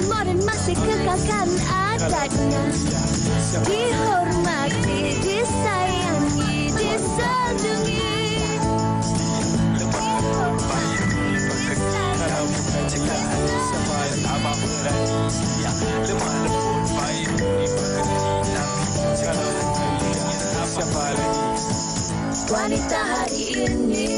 Moden masih kekalkan adatnya, dihormati, disayangi, disanjungi. Wanita hari ini.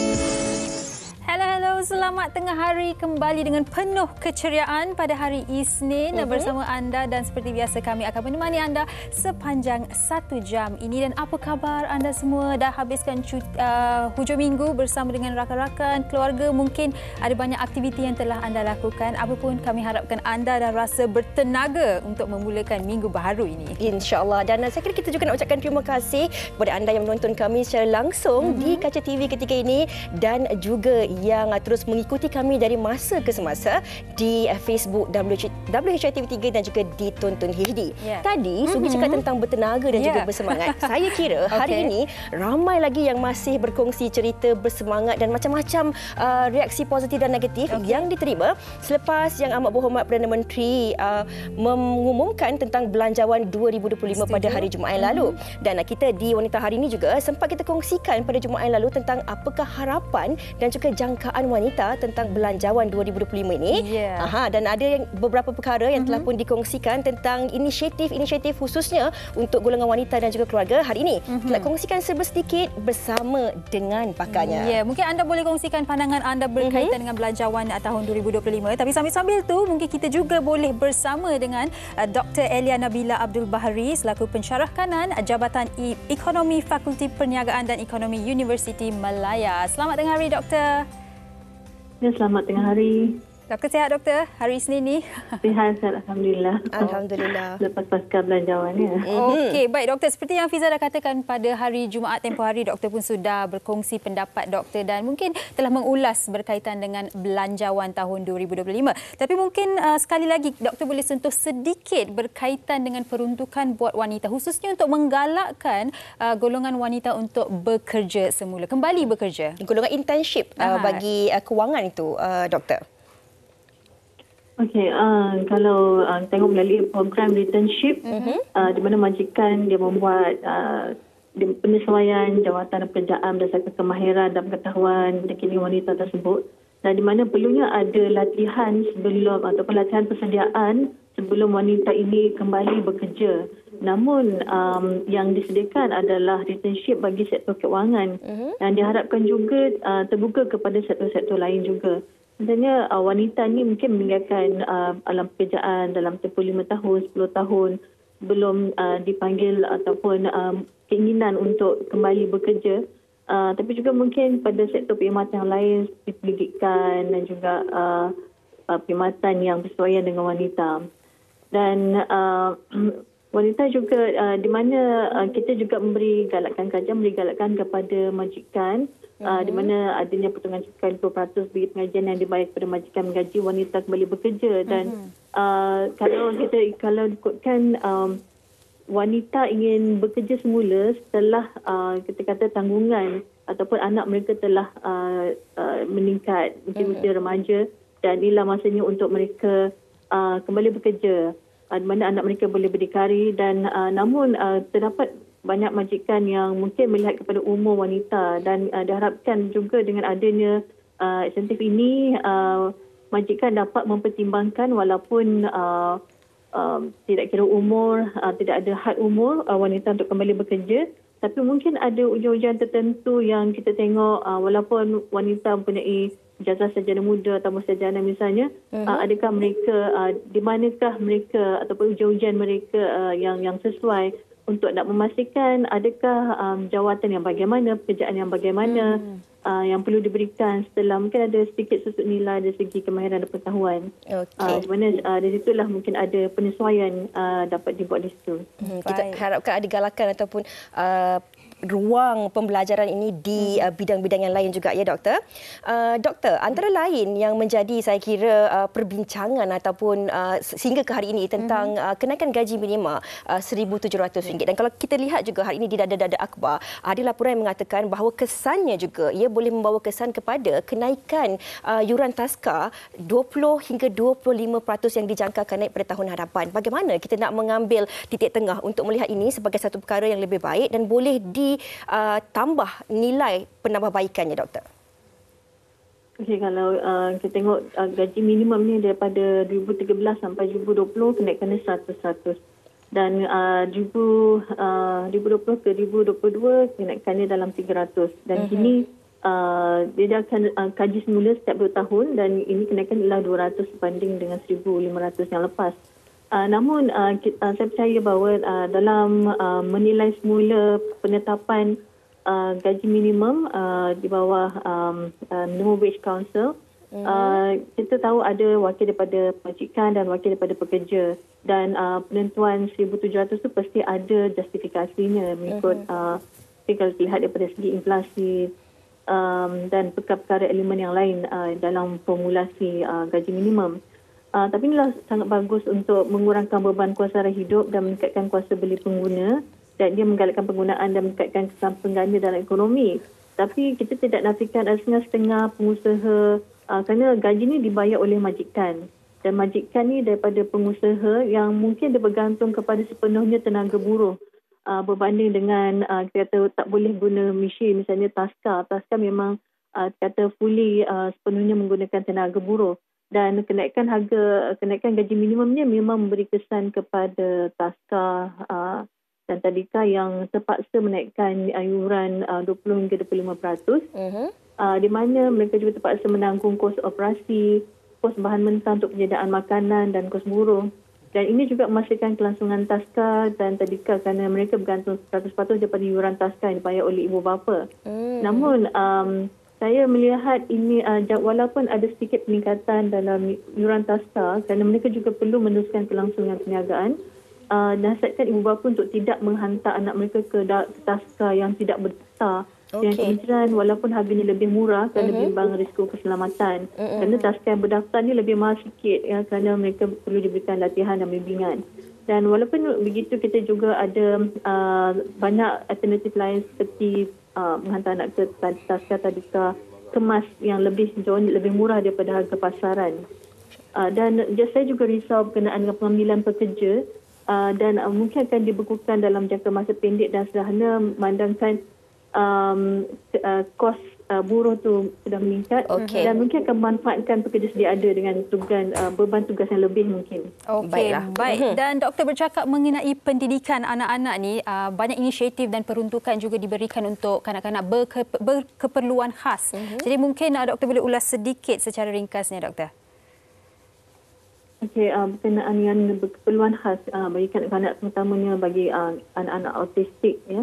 Hello, selamat tengah hari kembali dengan penuh keceriaan pada hari Isnin bersama anda, dan seperti biasa kami akan menemani anda sepanjang 1 jam ini. Dan apa khabar anda semua? Dah habiskan hujung minggu bersama dengan rakan-rakan, keluarga, mungkin ada banyak aktiviti yang telah anda lakukan. Apapun, kami harapkan anda dah rasa bertenaga untuk memulakan minggu baharu ini. InsyaAllah. Dan saya kira kita juga nak ucapkan terima kasih kepada anda yang menonton kami secara langsung di Kaca TV ketika ini, dan juga yang terus mengikuti kami dari masa ke semasa di Facebook WHI TV3 dan juga di Tonton HD. Tadi Subi cakap tentang bertenaga dan juga bersemangat. Saya kira hari ini ramai lagi yang masih berkongsi cerita bersemangat dan macam-macam reaksi positif dan negatif yang diterima selepas yang Amat Berhormat Perdana Menteri mengumumkan tentang Belanjawan 2025 pada hari Jumaat yang lalu. Dan kita di Wanita Hari ini juga sempat kita kongsikan pada Jumaat yang lalu tentang apakah harapan dan juga jangkaan wanita tentang Belanjawan 2025 ini. Dan ada beberapa perkara yang telah pun dikongsikan tentang inisiatif khususnya untuk golongan wanita dan juga keluarga. Hari ini kita kongsikan sedikit bersama dengan pakarnya. Mungkin anda boleh kongsikan pandangan anda berkaitan dengan Belanjawan tahun 2025. Tapi sambil-sambil tu mungkin kita juga boleh bersama dengan Dr. Elia Nabila Abdul Bahari selaku pensyarah kanan Jabatan Ekonomi Fakulti Perniagaan dan Ekonomi Universiti Malaya. Selamat tengah hari, Doktor. Ya, selamat tengah hari. Doktor sihat, Doktor? Hari Isnin ni? Sihat, Alhamdulillah. Alhamdulillah. Lepas pasca belanjawan ya. Okey, baik Doktor. Seperti yang Fiza dah katakan pada hari Jumaat tempoh hari, Doktor pun sudah berkongsi pendapat Doktor dan mungkin telah mengulas berkaitan dengan Belanjawan tahun 2025. Tapi mungkin sekali lagi Doktor boleh sentuh sedikit berkaitan dengan peruntukan buat wanita, khususnya untuk menggalakkan golongan wanita untuk bekerja semula, kembali bekerja. Golongan internship bagi kewangan itu, Doktor. Okey, kalau tengok melalui program returnship, di mana majikan dia membuat penyesuaian jawatan pekerjaan berdasarkan kemahiran dan pengetahuan dikini wanita tersebut, dan di mana perlunya ada latihan sebelum ataupun latihan persediaan sebelum wanita ini kembali bekerja. Namun yang disediakan adalah returnship bagi sektor keuangan dan diharapkan juga terbuka kepada sektor-sektor lain juga. Sebenarnya wanita ni mungkin meninggalkan alam pekerjaan dalam tempoh 5 tahun, 10 tahun belum dipanggil ataupun keinginan untuk kembali bekerja. Tapi juga mungkin pada sektor perkhidmatan yang lain seperti pendidikan dan juga perkhidmatan yang bersesuaian dengan wanita. Dan wanita juga di mana kita juga memberi galakan kepada majikan, di mana adanya potongan cukai 20% bagi pengajian yang dibayar kepada majikan menggaji wanita kembali bekerja. Dan kalau ikutkan wanita ingin bekerja semula setelah kita kata tanggungan ataupun anak mereka telah meningkat usia remaja, dan inilah masanya untuk mereka kembali bekerja, di mana anak mereka boleh berdikari. Dan namun terdapat banyak majikan yang mungkin melihat kepada umur wanita, dan diharapkan juga dengan adanya insentif ini majikan dapat mempertimbangkan walaupun tidak kira umur, tidak ada had umur wanita untuk kembali bekerja, tapi mungkin ada ujian-ujian tertentu yang kita tengok walaupun wanita mempunyai ijazah sarjana muda atau sarjana misalnya, adakah mereka di manakah mereka ataupun ujian-ujian mereka yang sesuai untuk nak memastikan adakah jawatan yang bagaimana, pekerjaan yang bagaimana yang perlu diberikan setelah mungkin ada sedikit susut nilai dari segi kemahiran dan pengetahuan. Di mana dari situlah mungkin ada penyesuaian dapat dibuat di situ. Kita harapkan ada galakan ataupun ruang pembelajaran ini di bidang-bidang yang lain juga ya doktor. Doktor, antara lain yang menjadi saya kira perbincangan ataupun sehingga ke hari ini tentang kenaikan gaji minima RM1,700. Dan kalau kita lihat juga hari ini di dada-dada akhbar, ada laporan yang mengatakan bahawa kesannya juga ia boleh membawa kesan kepada kenaikan yuran taska 20 hingga 25% yang dijangkakan naik pada tahun hadapan. Bagaimana kita nak mengambil titik tengah untuk melihat ini sebagai satu perkara yang lebih baik dan boleh ditambah nilai penambahbaikannya, doktor? Okey, kalau kita tengok gaji minimum ni daripada 2013 sampai 2020 kenaikannya 100%. Dan 2020 ke 2022 kenaikannya dalam 300. Dan kini dia dah akan kaji semula setiap 2 tahun dan ini kenaikan ialah 200 berbanding dengan 1,500 yang lepas. Namun saya percaya bahawa dalam menilai semula penetapan gaji minimum di bawah Minimum Wage Council, kita tahu ada wakil daripada majikan dan wakil daripada pekerja, dan penentuan 1,700 itu pasti ada justifikasinya mengikut kalau dilihat daripada segi inflasi dan perkara-perkara elemen yang lain dalam formulasi gaji minimum. Tapi inilah sangat bagus untuk mengurangkan beban kuasa hidup dan meningkatkan kuasa beli pengguna, dan dia menggalakkan penggunaan dan meningkatkan kesan pengganda dalam ekonomi. Tapi kita tidak nafikan ada setengah pengusaha kerana gaji ini dibayar oleh majikan. Dan majikan ni daripada pengusaha yang mungkin dia bergantung kepada sepenuhnya tenaga buruh. Berbanding dengan kita kata tak boleh guna mesin, misalnya taska. Taska memang kata fully sepenuhnya menggunakan tenaga buruh. Dan kenaikan gaji minimumnya memang memberi kesan kepada taska dan tadika yang terpaksa menaikkan iuran 20 hingga 25%. Di mana mereka juga terpaksa menanggung kos operasi, kos bahan mentah untuk penyediaan makanan dan kos buruh. Dan ini juga memastikan kelangsungan taska dan tadika kerana mereka bergantung 100% daripada iuran taska yang dibayar oleh ibu bapa. Namun saya melihat ini walaupun ada sedikit peningkatan dalam yuran taska kerana mereka juga perlu meneruskan kelangsungan perniagaan, nasihatkan ibu bapa untuk tidak menghantar anak mereka ke taska yang tidak berdaftar. Yang kemungkinan walaupun harganya lebih murah kerana bimbang risiko keselamatan. Kerana taska yang berdaftar ni lebih mahal sikit kerana mereka perlu diberikan latihan dan bimbingan. Dan walaupun begitu, kita juga ada banyak alternatif lain seperti menghantar anak ke taska tadika kemas yang jauh lebih murah daripada harga pasaran. Dan saya juga risau berkenaan dengan pengambilan pekerja dan mungkin akan dibekukan dalam jangka masa pendek dan sederhana memandangkan kos buruh tu sudah meningkat dan mungkin akan memanfaatkan pekerja sedia ada dengan beban tugas yang lebih mungkin. Baik. Dan doktor bercakap mengenai pendidikan anak-anak ni, banyak inisiatif dan peruntukan juga diberikan untuk kanak-kanak berkeperluan khas. Jadi mungkin doktor boleh ulas sedikit secara ringkasnya, doktor. Berkenaan yang berkeperluan khas bagi kanak-kanak, terutamanya bagi anak-anak autistik, ya.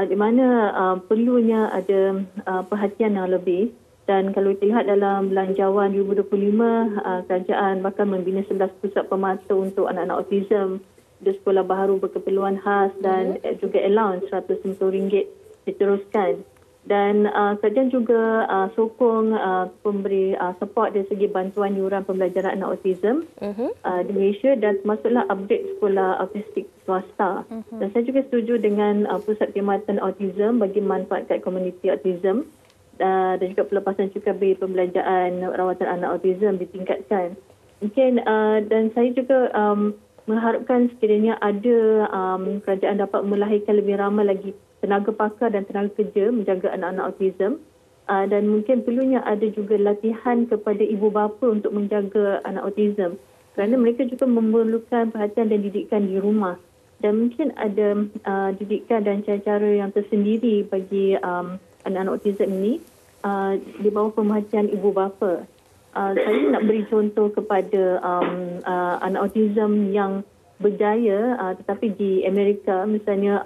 Di mana perlunya ada perhatian yang lebih. Dan kalau kita lihat dalam belanjawan 2025, kerajaan bahkan membina 11 pusat pemata untuk anak-anak autism, ada sekolah baharu berkeperluan khas dan juga allowance RM150 diteruskan. Dan kerajaan juga sokong pemberi support dari segi bantuan yuran pembelajaran anak autism di Malaysia, dan termasuklah update sekolah autistik swasta. Dan saya juga setuju dengan pusat perkhidmatan autism bagi manfaatkan komuniti autism dan juga pelepasan cukai pembelanjaan rawatan anak autism ditingkatkan. Mungkin dan saya juga mengharapkan sekiranya ada kerajaan dapat melahirkan lebih ramai lagi tenaga pakar dan tenaga kerja menjaga anak-anak autism, dan mungkin perlunya ada juga latihan kepada ibu bapa untuk menjaga anak autism kerana mereka juga memerlukan perhatian dan didikan di rumah, dan mungkin ada didikan dan cara-cara yang tersendiri bagi anak-anak autism ini di bawah pemerhatian ibu bapa. Saya nak beri contoh kepada anak autism yang berjaya tetapi di Amerika, misalnya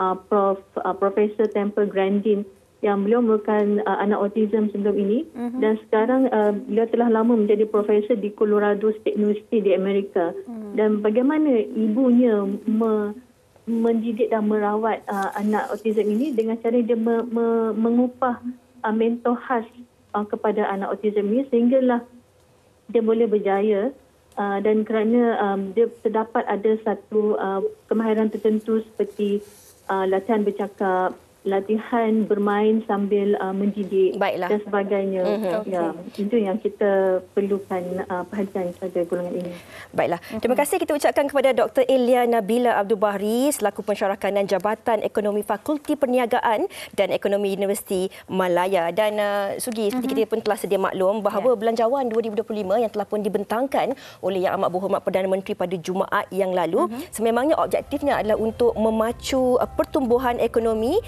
Profesor Temple Grandin yang beliau merupakan anak autism sebelum ini dan sekarang beliau telah lama menjadi profesor di Colorado State University di Amerika. Dan bagaimana ibunya mendidik dan merawat anak autism ini dengan cara dia mengupah mentor khas kepada anak autism ini sehinggalah dia boleh berjaya dan kerana dia terdapat ada satu kemahiran tertentu seperti latihan bercakap, latihan bermain sambil mendidik. Baiklah. Dan sebagainya. Ya, itu yang kita perlukan perhatian pada golongan ini. Baiklah. Terima kasih kita ucapkan kepada Dr. Elia Nabila Abdul Bahri selaku pensyarah kanan Jabatan Ekonomi Fakulti Perniagaan dan Ekonomi Universiti Malaya. Dan Sugi, seperti kita pun telah sedia maklum bahawa Belanjawan 2025 yang telah pun dibentangkan oleh Yang Amat Berhormat Perdana Menteri pada Jumaat yang lalu, sememangnya objektifnya adalah untuk memacu pertumbuhan ekonomi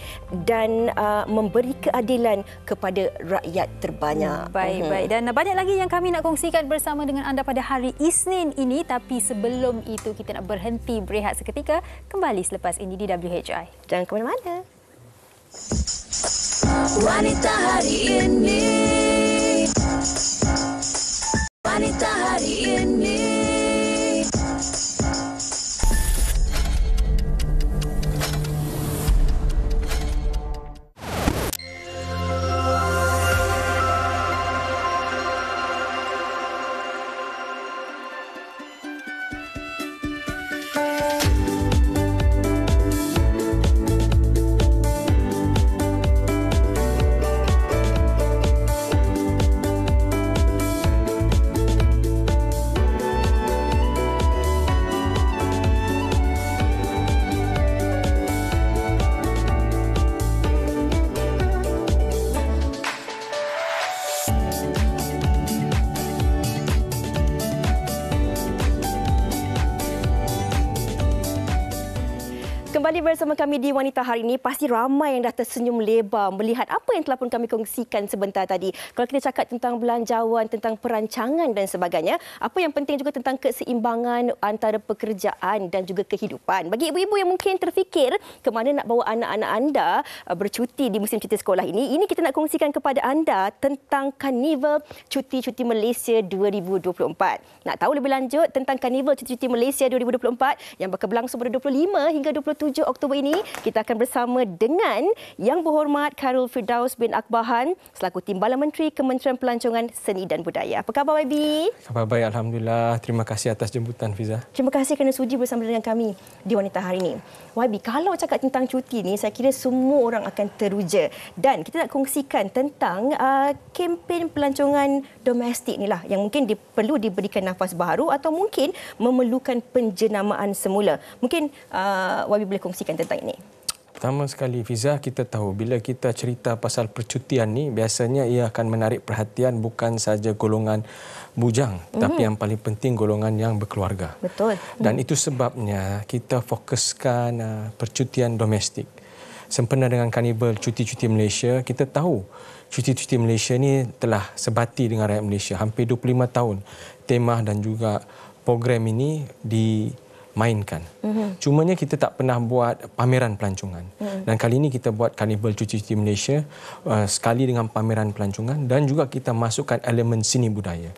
dan memberi keadilan kepada rakyat terbanyak. Baik. Dan banyak lagi yang kami nak kongsikan bersama dengan anda pada hari Isnin ini. Tapi sebelum itu kita nak berhenti berehat seketika. Kembali selepas ini di WHI. Jangan ke mana-mana. Wanita hari ini. Wanita hari ini. Kembali bersama kami di Wanita hari ini, pasti ramai yang dah tersenyum lebar melihat apa yang telah pun kami kongsikan sebentar tadi. Kalau kita cakap tentang belanjawan, tentang perancangan dan sebagainya, apa yang penting juga tentang keseimbangan antara pekerjaan dan juga kehidupan. Bagi ibu-ibu yang mungkin terfikir ke mana nak bawa anak-anak anda bercuti di musim cuti sekolah ini kita nak kongsikan kepada anda tentang Karnival Cuti-Cuti Malaysia 2024. Nak tahu lebih lanjut tentang Karnival Cuti-Cuti Malaysia 2024 yang bakal berlangsung pada 25 hingga 27 Oktober ini, kita akan bersama dengan Yang Berhormat Khairul Firdaus bin Akbahan selaku Timbalan Menteri Kementerian Pelancongan Seni dan Budaya. Apa khabar YB? Khabar baik, Alhamdulillah. Terima kasih atas jemputan, Fiza. Terima kasih kerana sudi bersama dengan kami di Wanita hari ini. YB, kalau cakap tentang cuti ni, saya kira semua orang akan teruja. Dan kita nak kongsikan tentang kempen pelancongan domestik ni lah yang mungkin perlu diberikan nafas baharu atau mungkin memerlukan penjenamaan semula. Mungkin YB boleh kongsikan tentang ini. Pertama sekali, Fiza, kita tahu bila kita cerita pasal percutian ni, biasanya ia akan menarik perhatian bukan saja golongan bujang, tapi yang paling penting golongan yang berkeluarga. Betul. Dan itu sebabnya kita fokuskan percutian domestik. Sempena dengan Karnival Cuti-Cuti Malaysia, kita tahu Cuti-Cuti Malaysia ni telah sebati dengan rakyat Malaysia. Hampir 25 tahun tema dan juga program ini dimainkan. Cumanya kita tak pernah buat pameran pelancongan. Dan kali ini kita buat Karnival Cuti-Cuti Malaysia sekali dengan pameran pelancongan dan juga kita masukkan elemen seni budaya.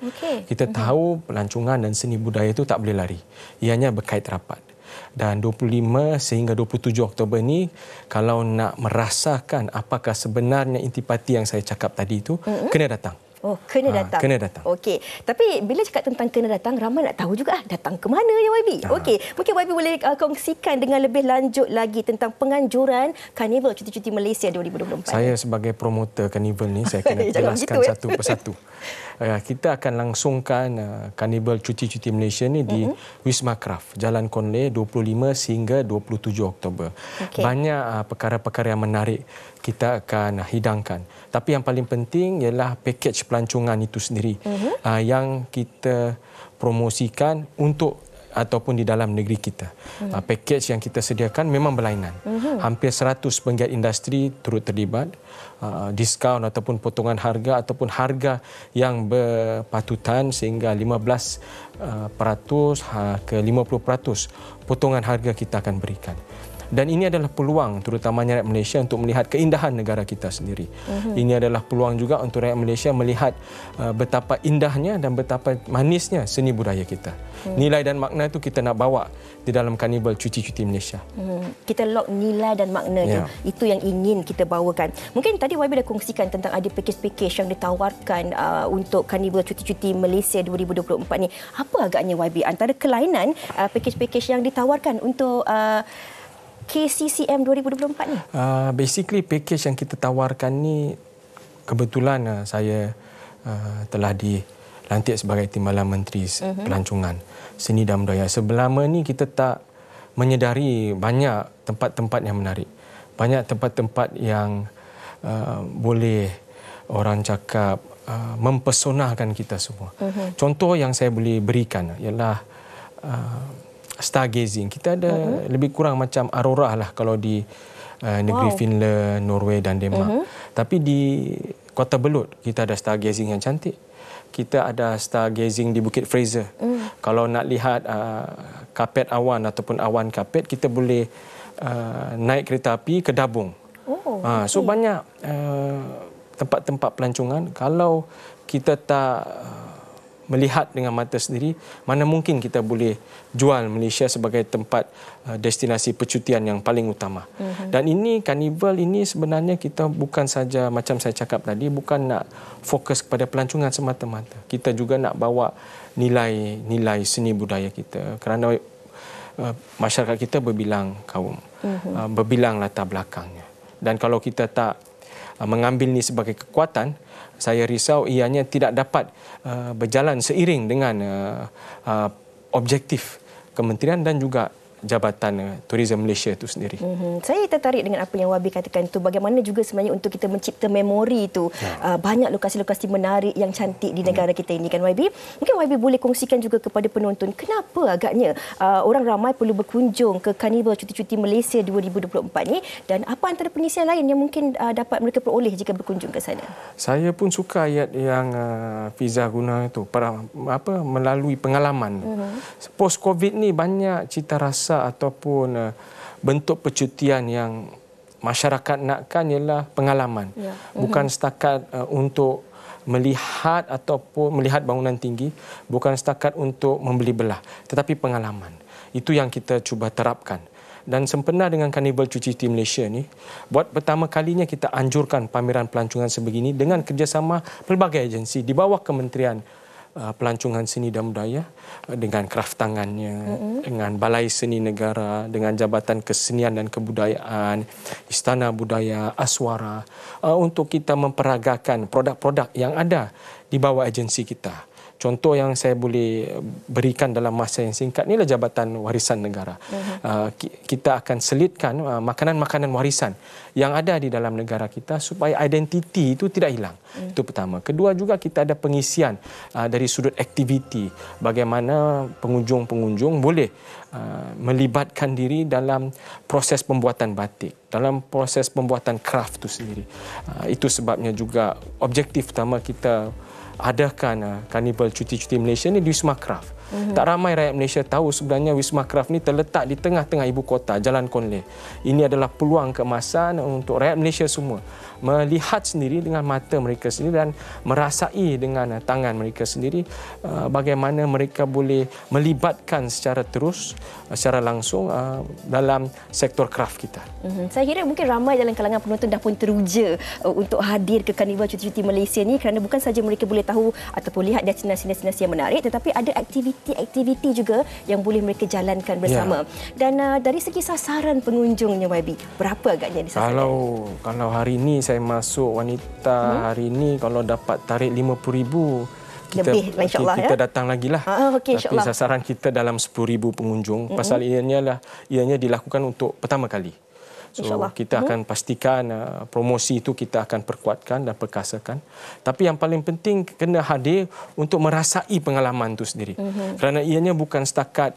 Kita tahu pelancongan dan seni budaya itu tak boleh lari. Ianya berkait rapat. Dan 25 sehingga 27 Oktober ni, kalau nak merasakan apakah sebenarnya intipati yang saya cakap tadi itu, kena datang. Oh, kena datang. Kena datang. Okey. Tapi bila cakap tentang kena datang, ramai nak tahu juga datang ke mana ya YB? Okey. Mungkin YB boleh kongsikan dengan lebih lanjut lagi tentang penganjuran Karnival Cuti-Cuti Malaysia 2024. Saya sebagai promotor Karnival ni, saya kena jelaskan satu persatu. Kita akan langsungkan Karnival Cuti-Cuti Malaysia ni di Wisma Craft, Jalan Konleh 25 sehingga 27 Oktober. Banyak perkara-perkara yang menarik kita akan hidangkan. Tapi yang paling penting ialah pakej pelancongan itu sendiri yang kita promosikan untuk ataupun di dalam negeri kita. Pakej yang kita sediakan memang berlainan. Hampir 100 penggiat industri turut terlibat. Diskaun ataupun potongan harga ataupun harga yang berpatutan sehingga 15% ke 50% potongan harga kita akan berikan. Dan ini adalah peluang terutamanya rakyat Malaysia untuk melihat keindahan negara kita sendiri. Ini adalah peluang juga untuk rakyat Malaysia melihat betapa indahnya dan betapa manisnya seni budaya kita. Nilai dan makna itu kita nak bawa di dalam Karnival Cuti-Cuti Malaysia. Kita lock nilai dan makna tu. Itu yang ingin kita bawakan. Mungkin tadi YB dah kongsikan tentang ada pakej-pakej yang ditawarkan untuk Karnival Cuti-Cuti Malaysia 2024 ni. Apa agaknya YB antara kelainan pakej-pakej yang ditawarkan untuk KCCM 2024 ni? Basically pakej yang kita tawarkan ni kebetulan saya telah dilantik sebagai Timbalan Menteri Pelancongan Seni dan Budaya. Selama ni kita tak menyedari banyak tempat-tempat yang menarik. Banyak tempat-tempat yang boleh orang cakap mempesonakan kita semua. Contoh yang saya boleh berikan ialah stargazing. Kita ada lebih kurang macam aurora lah kalau di negeri Finland, Norway dan Denmark. Tapi di Kota Belud kita ada stargazing yang cantik. Kita ada stargazing di Bukit Fraser. Kalau nak lihat kapet awan ataupun awan kapet, kita boleh naik kereta api ke Dabung. So banyak tempat-tempat pelancongan. Kalau kita tak melihat dengan mata sendiri, mana mungkin kita boleh jual Malaysia sebagai tempat destinasi percutian yang paling utama. Dan ini Karnival ini sebenarnya kita bukan saja macam saya cakap tadi, bukan nak fokus kepada pelancongan semata-mata. Kita juga nak bawa nilai seni budaya kita, kerana masyarakat kita berbilang kaum, berbilang latar belakangnya. Dan kalau kita tak mengambil ini sebagai kekuatan, saya risau ianya tidak dapat berjalan seiring dengan objektif kementerian dan juga Jabatan Tourism Malaysia itu sendiri. Saya tertarik dengan apa yang YB katakan itu. Bagaimana juga sebenarnya untuk kita mencipta memori itu. Banyak lokasi-lokasi menarik yang cantik di negara kita ini kan YB. Mungkin YB boleh kongsikan juga kepada penonton kenapa agaknya orang ramai perlu berkunjung ke Karnival Cuti-Cuti Malaysia 2024 ni, dan apa antara pengisian lain yang mungkin dapat mereka peroleh jika berkunjung ke sana. Saya pun suka ayat yang Fiza guna itu, melalui pengalaman. Post-Covid ni banyak cita rasa ataupun bentuk percutian yang masyarakat nakkan ialah pengalaman. Bukan setakat untuk melihat ataupun melihat bangunan tinggi, bukan setakat untuk membeli belah, tetapi pengalaman. Itu yang kita cuba terapkan. Dan sempena dengan Karnival Cuti-Cuti Malaysia ni, buat pertama kalinya kita anjurkan pameran pelancongan sebegini dengan kerjasama pelbagai agensi di bawah Kementerian Pelancongan Seni dan Budaya, dengan kraft tangannya, dengan Balai Seni Negara, dengan Jabatan Kesenian dan Kebudayaan, Istana Budaya, Aswara, untuk kita memperagakan produk-produk yang ada di bawah agensi kita. Contoh yang saya boleh berikan dalam masa yang singkat inilah Jabatan Warisan Negara. Kita akan selitkan makanan-makanan warisan yang ada di dalam negara kita supaya identiti itu tidak hilang. Itu pertama. Kedua juga kita ada pengisian dari sudut aktiviti. Bagaimana pengunjung-pengunjung boleh melibatkan diri dalam proses pembuatan batik, dalam proses pembuatan kraft itu sendiri. Itu sebabnya juga objektif utama kita adakan Karnival Cuti-Cuti Malaysia ni di Wisma Kraft. Tak ramai rakyat Malaysia tahu sebenarnya Wisma Kraft ni terletak di tengah-tengah ibu kota, Jalan Konleh. Ini adalah peluang keemasan untuk rakyat Malaysia semua melihat sendiri dengan mata mereka sendiri dan merasai dengan tangan mereka sendiri bagaimana mereka boleh melibatkan secara terus, secara langsung dalam sektor kraft kita. Saya kira mungkin ramai dalam kalangan penonton dah pun teruja untuk hadir ke Karnival Cuti-Cuti Malaysia ni, kerana bukan saja mereka boleh tahu ataupun lihat destinasi-destinasi yang menarik, tetapi ada aktiviti juga yang boleh mereka jalankan bersama. Dan dari segi sasaran pengunjungnya YB, berapa agaknya disasaran? Kalau hari ini saya masuk wanita hari ini, kalau dapat tarik 50,000 kita datang lagi lah. Tapi sasaran kita dalam 10,000 pengunjung. Pasal ianya dilakukan untuk pertama kali. So kita akan pastikan promosi itu kita akan perkuatkan dan perkasakan. Tapi yang paling penting kena hadir untuk merasai pengalaman itu sendiri. Kerana ianya bukan setakat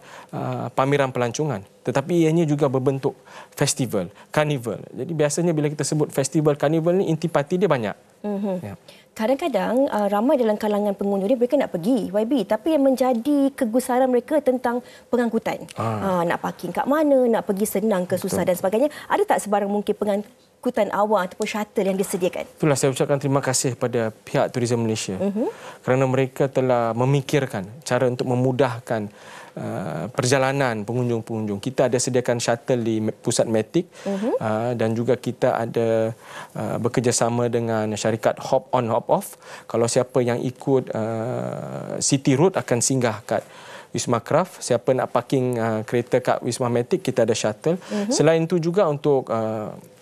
pameran pelancongan, tetapi ianya juga berbentuk festival, karnival. Jadi biasanya bila kita sebut festival karnival ni intipati dia banyak. Ya. Kadang-kadang ramai dalam kalangan pengunjung ni mereka nak pergi YB, tapi yang menjadi kegusaran mereka tentang pengangkutan. Nak parking kat mana, nak pergi senang ke susah dan sebagainya. Ada tak sebarang mungkin pengangkutan awam ataupun shuttle yang disediakan? Itulah saya ucapkan terima kasih kepada pihak Tourism Malaysia kerana mereka telah memikirkan cara untuk memudahkan perjalanan pengunjung-pengunjung. Kita ada sediakan shuttle di pusat Matic dan juga kita ada bekerjasama dengan syarikat Hop On Hop Off. Kalau siapa yang ikut City Road akan singgah kat Wisma Craft. Siapa nak parking kereta kat Wisma Matic, kita ada shuttle. Selain itu juga untuk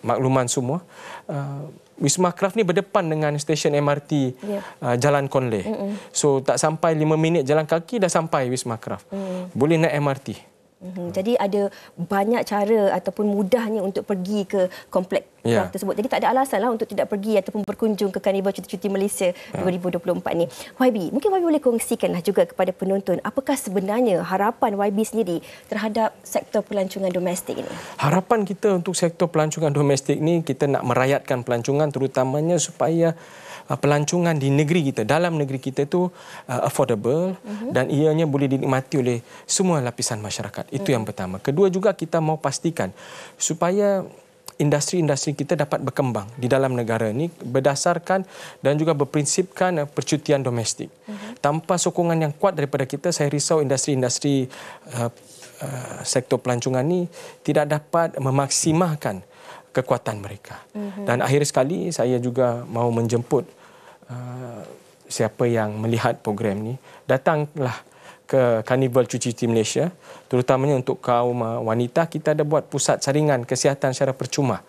makluman semua, Wisma Craft ni berdepan dengan stesen MRT Jalan Konleh. So tak sampai 5 minit jalan kaki dah sampai Wisma Craft. Boleh naik MRT. Jadi ada banyak cara ataupun mudahnya untuk pergi ke kompleks Craft tersebut. Jadi tak ada alasan lah untuk tidak pergi ataupun berkunjung ke Karnival Cuti-Cuti Malaysia 2024 ni. YB, mungkin YB boleh kongsikanlah juga kepada penonton apakah sebenarnya harapan YB sendiri terhadap sektor pelancongan domestik ini? Harapan kita untuk sektor pelancongan domestik ni, kita nak merayatkan pelancongan terutamanya supaya pelancongan di negeri kita, dalam negeri kita itu affordable dan ianya boleh dinikmati oleh semua lapisan masyarakat. Itu yang pertama. Kedua juga kita mau pastikan supaya industri-industri kita dapat berkembang di dalam negara ini berdasarkan dan juga berprinsipkan percutian domestik. Tanpa sokongan yang kuat daripada kita, saya risau industri-industri sektor pelancongan ini tidak dapat memaksimalkan kekuatan mereka. Dan akhir sekali saya juga mahu menjemput siapa yang melihat program ni, datanglah ke Karnival Cuti-Cuti Malaysia, terutamanya untuk kaum wanita. Kita ada buat pusat saringan kesihatan secara percuma.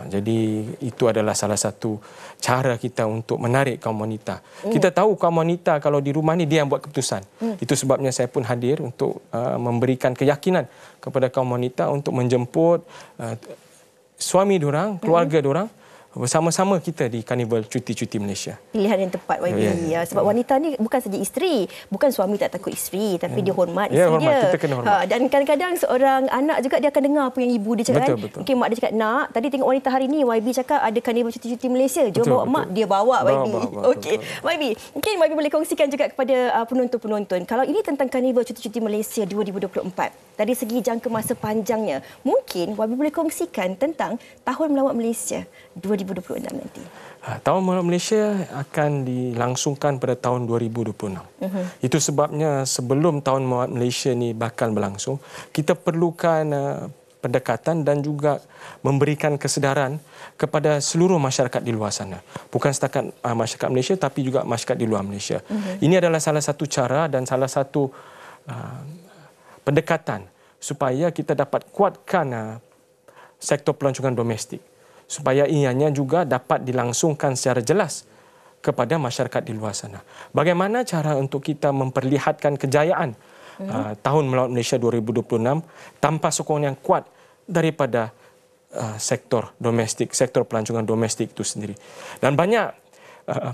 Jadi itu adalah salah satu cara kita untuk menarik kaum wanita. Kita tahu kaum wanita kalau di rumah ni dia yang buat keputusan. Itu sebabnya saya pun hadir untuk memberikan keyakinan kepada kaum wanita untuk menjemput suami diorang, keluarga diorang bersama-sama kita di Karnival Cuti-Cuti Malaysia. Pilihan yang tepat YB. Sebab wanita ni bukan saja isteri, bukan suami tak takut isteri, tapi dia hormat isteri dia. Kita kena hormat. Dan kadang-kadang seorang anak juga dia akan dengar apa yang ibu dia cakap. Betul. Mungkin mak dia cakap, nak, tadi tengok wanita hari ni YB cakap ada Karnival Cuti-Cuti Malaysia. Jom bawa mak, dia bawa YB. Okey. YB, mungkin YB boleh kongsikan juga kepada penonton-penonton. Kalau ini tentang Karnival Cuti-Cuti Malaysia 2024, dari segi jangka masa panjangnya, mungkin YB boleh kongsikan tentang Tahun Melawat Malaysia 2026 nanti. Tahun Melawat Malaysia akan dilangsungkan pada tahun 2026. Itu sebabnya sebelum Tahun Melawat Malaysia ni bakal berlangsung, kita perlukan pendekatan dan juga memberikan kesedaran kepada seluruh masyarakat di luar sana. Bukan setakat masyarakat Malaysia tapi juga masyarakat di luar Malaysia. Ini adalah salah satu cara dan salah satu pendekatan supaya kita dapat kuatkan sektor pelancongan domestik, supaya ianya juga dapat dilangsungkan secara jelas kepada masyarakat di luar sana. Bagaimana cara untuk kita memperlihatkan kejayaan Tahun Melawat Malaysia 2026 tanpa sokongan yang kuat daripada sektor domestik, sektor pelancongan domestik itu sendiri. Dan banyak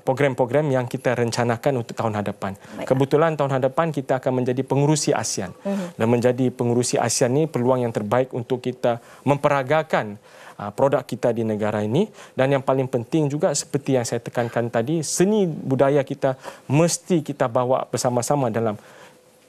program-program yang kita rencanakan untuk tahun hadapan. Kebetulan tahun hadapan kita akan menjadi pengurusi ASEAN. Dan menjadi pengurusi ASEAN ini peluang yang terbaik untuk kita memperagakan produk kita di negara ini. Dan yang paling penting juga seperti yang saya tekankan tadi, seni budaya kita mesti kita bawa bersama-sama dalam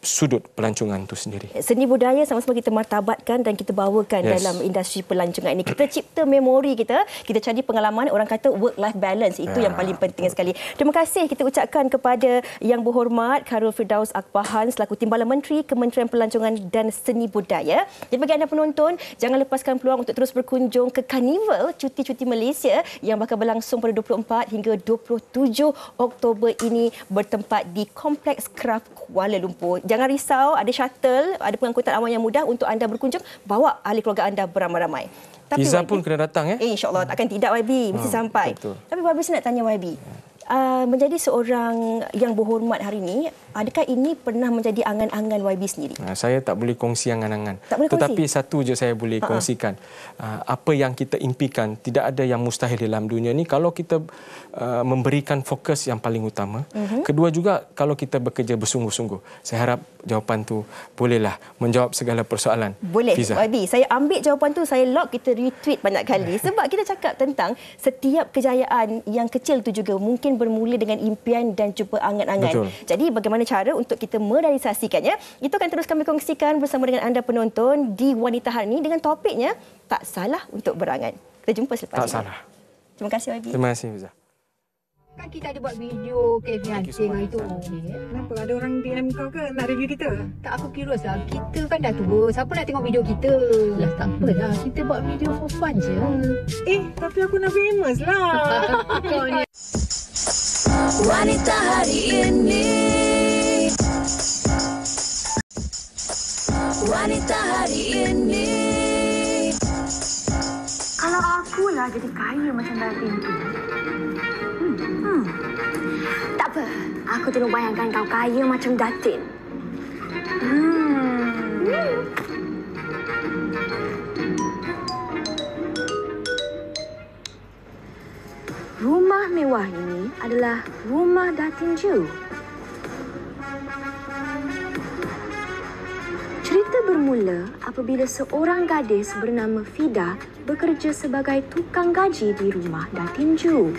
sudut pelancongan itu sendiri. Seni budaya sama-sama kita martabatkan dan kita bawakan dalam industri pelancongan ini. Kita cipta memori kita cari pengalaman, orang kata work-life balance. Itu yang paling penting sekali. Terima kasih kita ucapkan kepada Yang Berhormat Khairul Firdaus Akbahan selaku Timbalan Menteri Kementerian Pelancongan dan Seni Budaya. Jadi bagi anda penonton, jangan lepaskan peluang untuk terus berkunjung ke Karnival Cuti-Cuti Malaysia yang bakal berlangsung pada 24 hingga 27 Oktober ini bertempat di Kompleks Craft Kuala Lumpur. Jangan risau, ada shuttle, ada pengangkutan awam yang mudah untuk anda berkunjung. Bawa ahli keluarga anda beramai-ramai. Izzah pun kena datang ya? InsyaAllah, takkan tidak YB, mesti sampai. Betul. Tapi YB saya nak tanya YB, menjadi seorang yang berhormat hari ini, adakah ini pernah menjadi angan-angan YB sendiri? Saya tak boleh kongsi angan-angan. Tetapi satu je saya boleh kongsikan. Apa yang kita impikan, tidak ada yang mustahil dalam dunia ni kalau kita memberikan fokus yang paling utama. Kedua juga, kalau kita bekerja bersungguh-sungguh. Saya harap jawapan tu bolehlah menjawab segala persoalan. Boleh, Fiza. YB. Saya ambil jawapan tu, saya lock, kita retweet banyak kali. Sebab kita cakap tentang setiap kejayaan yang kecil tu juga mungkin bermula dengan impian dan cuba angan-angan. Betul. Jadi bagaimana cara untuk kita merealisasikannya? Itu akan terus kami kongsikan bersama dengan anda penonton di Wanita Hari ini dengan topiknya Tak Salah Untuk Berangan. Kita jumpa selepas Tak ini. salah. Terima kasih YB. Terima kasih, Fiza. Kan kita ada buat video Kevin Hancing itu. Kenapa? Ada orang DM kau ke nak review kita? Tak, aku curious lah. Kita kan dah tua. Siapa nak tengok video kita? Lah tak apalah. Kita buat video for fun je. Tapi aku nak famous lah. Kau ni. Wanita hari ini. Wanita hari ini. Kalau akulah jadi kaya macam Datin tu. Tak apa. Aku tengok bayangkan kau kaya macam Datin. Rumah mewah ini adalah rumah Datin Ju. Cerita bermula apabila seorang gadis bernama Fida bekerja sebagai tukang gaji di rumah Datin Ju.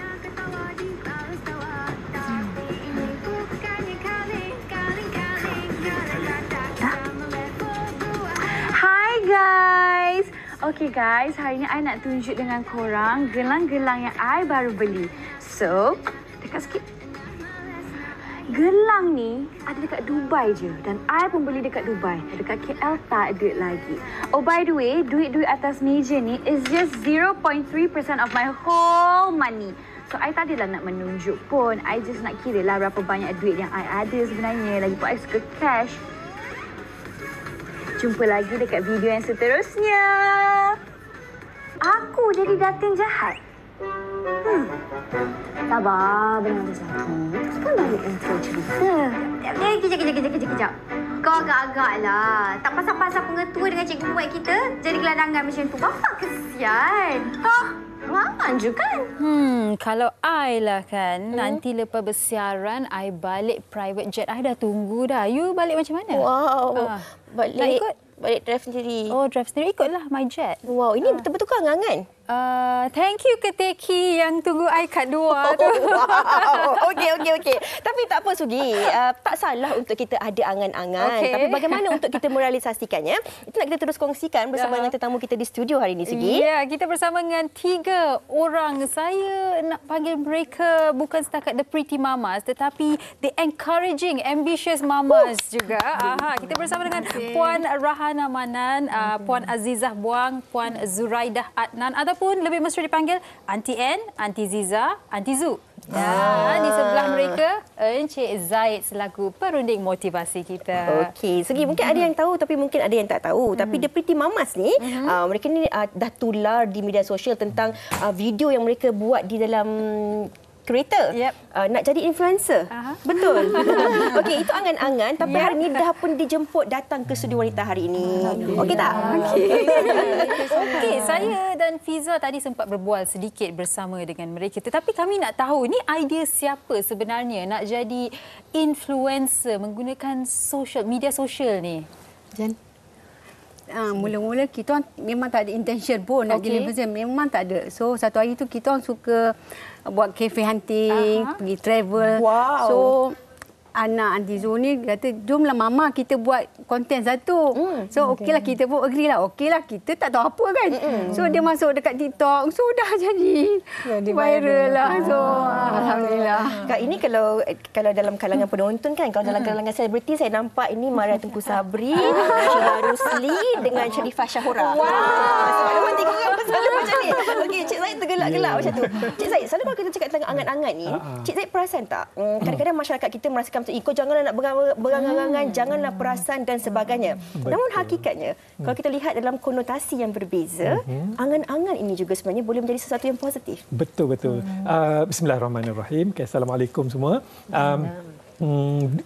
Hai guys. Okay guys, hari ni I nak tunjuk dengan korang gelang-gelang yang I baru beli. So, dekat sikit. Gelang ni ada dekat Dubai je dan I pun beli dekat Dubai. Dekat KL tak ada lagi. Oh by the way, duit-duit atas meja ni is just 0.3% of my whole money. So I tak adalah nak menunjuk pun. I just nak kira lah berapa banyak duit yang I ada sebenarnya. Lagipun I suka cash. Jumpa lagi dekat video yang seterusnya. Aku jadi Datin jahat. Sabar, benar sakit. Sekarang balik intro cerita. Kejap. Kau agak-agak lah. Tak pasal-pasal pengetua dengan cikgu muat kita jadi gelandangan macam tu. Bapak kesian. Raman je kan? Kalau I lah kan, nanti lepas bersiaran, I balik private jet. I dah tunggu dah. You balik macam mana? Wow. Nak ikut? Balik drive sendiri. Oh, drive sendiri. Ikutlah my jet. Wow, ini betul-betul angan-angan. Thank you ke Teki yang tunggu I kat luar tu. Wow. Okey. Tapi tak apa Sugi, tak salah untuk kita ada angan-angan. Okay. Tapi bagaimana untuk kita merealisasikannya? Itu nak kita terus kongsikan bersama dengan tetamu kita di studio hari ini, Sugi. Ya, kita bersama dengan 3 orang. Saya nak panggil mereka bukan setakat the pretty mamas, tetapi the encouraging, ambitious mamas juga. Kita bersama dengan Puan Rahana Manan, Puan Azizah Buang, Puan Zuraidah Adnan, ataupun lebih mesra dipanggil Aunty N, Aunty Ziza, Aunty Zu. Di sebelah mereka Encik Zaid selaku perunding motivasi kita. Okey, Sugi, mungkin ada yang tahu tapi mungkin ada yang tak tahu. Tapi The Pretty Mamas ni, mereka ni dah tular di media sosial tentang video yang mereka buat di dalam kereta. Nak jadi influencer. Betul. Okey, itu angan-angan tapi hari ni dah pun dijemput datang ke studio Wanita Hari ini. Okey tak? Okey, saya dan Fiza tadi sempat berbual sedikit bersama dengan mereka. Tetapi kami nak tahu ni idea siapa sebenarnya nak jadi influencer menggunakan media sosial ni? Jan. Mula-mula kita orang memang tak ada intention pun nak jadi influencer. Memang tak ada. So satu hari tu kita orang suka buat cafe hunting, pergi travel. Wow. So anak Aunty Zul ni kata, jomlah mama kita buat konten satu. So okeylah, kita pun agree lah. Okeylah, kita tak tahu apa kan. So dia masuk dekat TikTok. So dah jadi viral lah. So alhamdulillah. Kak, ini kalau dalam kalangan penonton kan, kalau dalam kalangan selebriti saya nampak ini Maria Tengku Sabri, Sheila Rusli dengan Sharifah Syahura. Wow. Sebab ada tiga orang selalu macam ni. Okey, Cik Zaid tergelak-gelak macam tu. Cik Zaid, selalu kalau kita cakap tentang angan-angan ni, Cik Zaid perasan tak? Kadang-kadang masyarakat kita merasakan kau janganlah nak berangan-angan, janganlah perasan dan sebagainya. Namun hakikatnya, kalau kita lihat dalam konotasi yang berbeza, angan-angan ini juga sebenarnya boleh menjadi sesuatu yang positif. Betul. Bismillahirrahmanirrahim. Assalamualaikum semua.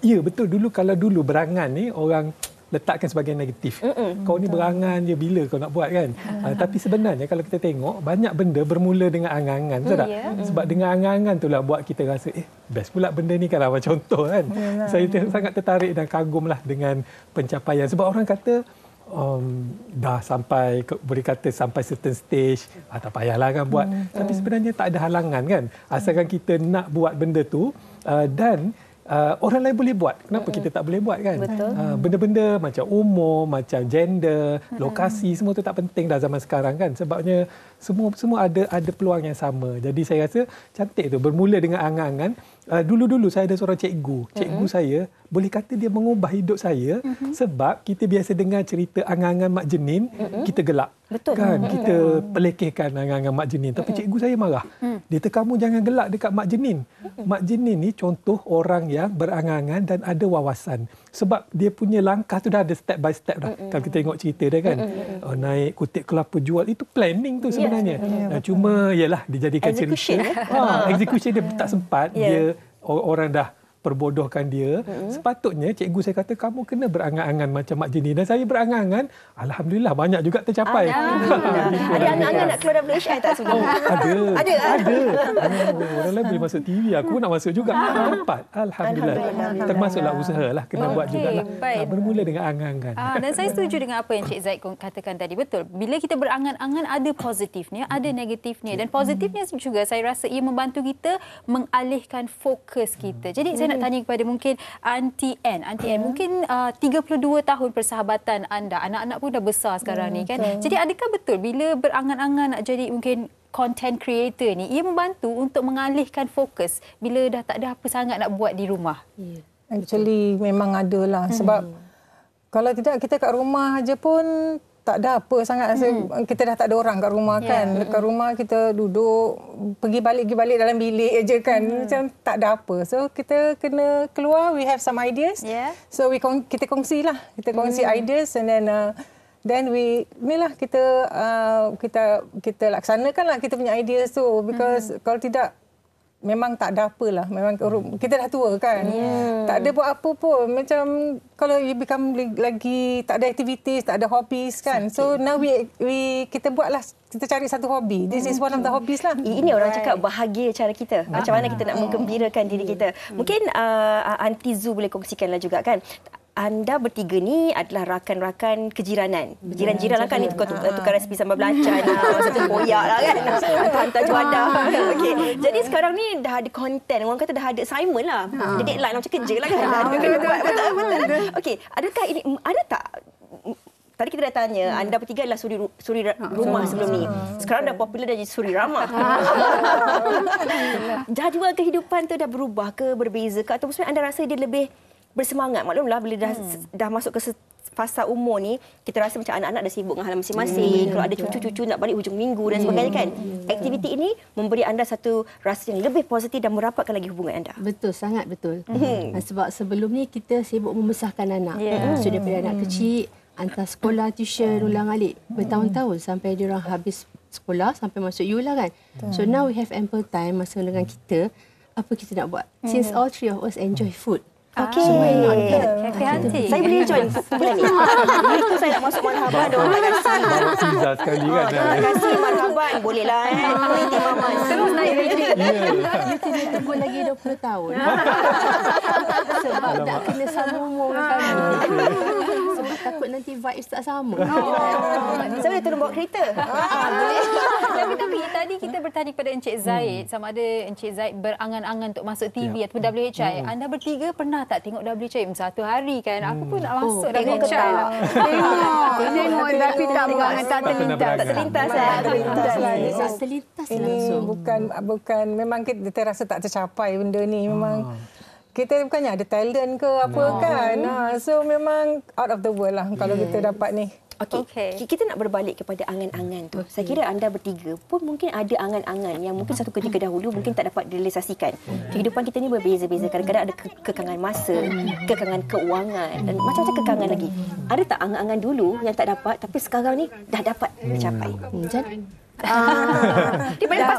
Ya, betul. Kalau dulu berangan ni orang letakkan sebagai negatif. Kau ni berangan je bila kau nak buat kan. Tapi sebenarnya kalau kita tengok banyak benda bermula dengan angan-angan. Betul tak? Sebab dengan angan-angan itulah buat kita rasa best pula benda ni kan. Macam contoh kan. Saya sangat tertarik dan kagumlah dengan pencapaian. Sebab orang kata dah sampai, boleh kata sampai certain stage, tak payahlah kan buat. Tapi sebenarnya tak ada halangan kan. Asalkan kita nak buat benda tu dan orang lain boleh buat. Kenapa kita tak boleh buat kan? Benda-benda macam umur, macam gender, lokasi, semua tu tak penting dah zaman sekarang kan. Sebabnya semua ada peluang yang sama. Jadi saya rasa cantik tu bermula dengan angan-angan. Dulu-dulu saya ada seorang cikgu. Cikgu saya boleh kata dia mengubah hidup saya sebab kita biasa dengar cerita angan-angan Mak Jenin, kita gelak. Betul. Kan kita pelekehkan angan-angan Mak Jenin. Tapi cikgu saya marah. Dia kata kamu jangan gelak dekat Mak Jenin. Mak Jenin ni contoh orang yang berangan-angan dan ada wawasan. Sebab dia punya langkah tu dah ada step by step dah. Kalau kita tengok cerita dia kan. Naik kutip kelapa jual, itu planning tu sebenarnya. Cuma yalah dijadikan cerita. Execution dia tak sempat. Dia orang dah perbodohkan dia. Sepatutnya cikgu saya kata kamu kena berangan-angan macam Mak Jenin. Dan saya berangan-angan, alhamdulillah banyak juga tercapai. Ada angan-angan nak keluar dari Malaysia tak sebenarnya? Ada. Orang lain boleh masuk TV, aku nak masuk juga. Dapat. Alhamdulillah. Termasuklah usaha lah, kena buat jugalah. Bermula dengan angan-angan. Dan saya setuju dengan apa yang Cik Zaid katakan tadi. Betul. Bila kita berangan-angan, ada positifnya, ada negatifnya. Dan positifnya juga saya rasa ia membantu kita mengalihkan fokus kita. Jadi saya nak tanya kepada mungkin Aunty Ann. Aunty Ann, mungkin 32 tahun persahabatan anda. Anak-anak pun dah besar sekarang ni kan. Jadi adakah betul bila berangan-angan nak jadi mungkin content creator ni, ia membantu untuk mengalihkan fokus bila dah tak ada apa sangat nak buat di rumah? Actually memang ada lah. Sebab kalau tidak kita kat rumah aja pun tak ada apa sangat. Kita dah tak ada orang kat rumah kan. Dekat rumah kita duduk pergi balik dalam bilik aja kan. Macam tak ada apa. So kita kena keluar, we have some ideas. So kita kongsi lah. Kita kongsi ideas and then we inilah kita laksanakan lah kita punya ideas tu, because kalau tidak memang tak ada apalah. Memang kita dah tua kan. Tak ada buat apa pun. Macam kalau you become lagi tak ada aktiviti, tak ada hobbies kan. So now kita buatlah, kita cari satu hobi. This is one of the hobbies lah. Ini orang cakap bahagia cara kita. Macam mana kita nak menggembirakan diri kita. Mungkin Aunty Zu boleh kongsikanlah juga kan. Anda bertiga ni adalah rakan-rakan kejiranan. Jiran-jiran lah kan, ni tukar resipi sambal belacan lah, satu koyak lah kan. Hantar juadah. Okay. Jadi sekarang ni dah ada konten. Orang kata dah ada assignment lah. Ada deadline macam kerja lah kan. Kena buat. Betul. Okey. Adakah ini, ada tak? Tadi kita dah tanya, anda bertiga adalah suri rumah sebelum ni. Sekarang dah popular dah jadi suri ramah. Jadual kehidupan tu dah berubah ke, berbeza ke? Atau sebenarnya anda rasa dia lebih bersemangat? Maklumlah bila dah masuk ke fasa umur ni, kita rasa macam anak-anak dah sibuk dengan hal masing-masing. Kalau ada cucu-cucu nak balik hujung minggu dan sebagainya kan. Aktiviti ini memberi anda satu rasa yang lebih positif dan merapatkan lagi hubungan anda. Betul, sangat betul. Sebab sebelum ni kita sibuk membesarkan anak. So daripada anak kecil, hantar sekolah, tuition, ulang-alik bertahun-tahun sampai dia orang habis sekolah, sampai masuk ULA kan. So now we have ample time masa dengan kita, apa kita nak buat. Since all three of us enjoy food. Okey. Happy-hati. Saya boleh join bulan ni. Itu saya nak masuk marhaban. Ada orang nak kasih. Pizza sekali kan. Nak kasih marhaban. Bolehlah Nanti Mama. Terus naik lagi. Kita tunggu lagi 20 tahun. Sebab tak kena sama umur dengan kami. Sebab takut nanti vibes tak sama. Saya boleh turun bawa kereta. Tapi tadi kita bertanya kepada Encik Zaid, sama ada Encik Zaid berangan-angan untuk masuk TV ataupun WHI. Anda bertiga pernah tak tengok WHI satu hari kan? Aku pun nak masuk WHI lah. Tengok tapi tak berangan, tak terlintas. Tak terlintas langsung. Bukan memang kita rasa tak tercapai benda ni. Memang kita bukannya ada talent ke apa kan. So memang out of the world lah kalau kita dapat ni. Okey. Kita nak berbalik kepada angan-angan tu. Saya kira anda bertiga pun mungkin ada angan-angan yang mungkin satu ketika dahulu mungkin tak dapat direalisasikan. Kehidupan kita ni berbeza-beza. Kadang-kadang ada kekangan masa, kekangan keuangan dan macam-macam kekangan lagi. Ada tak angan-angan dulu yang tak dapat tapi sekarang ni dah dapat tercapai? Di mana lepas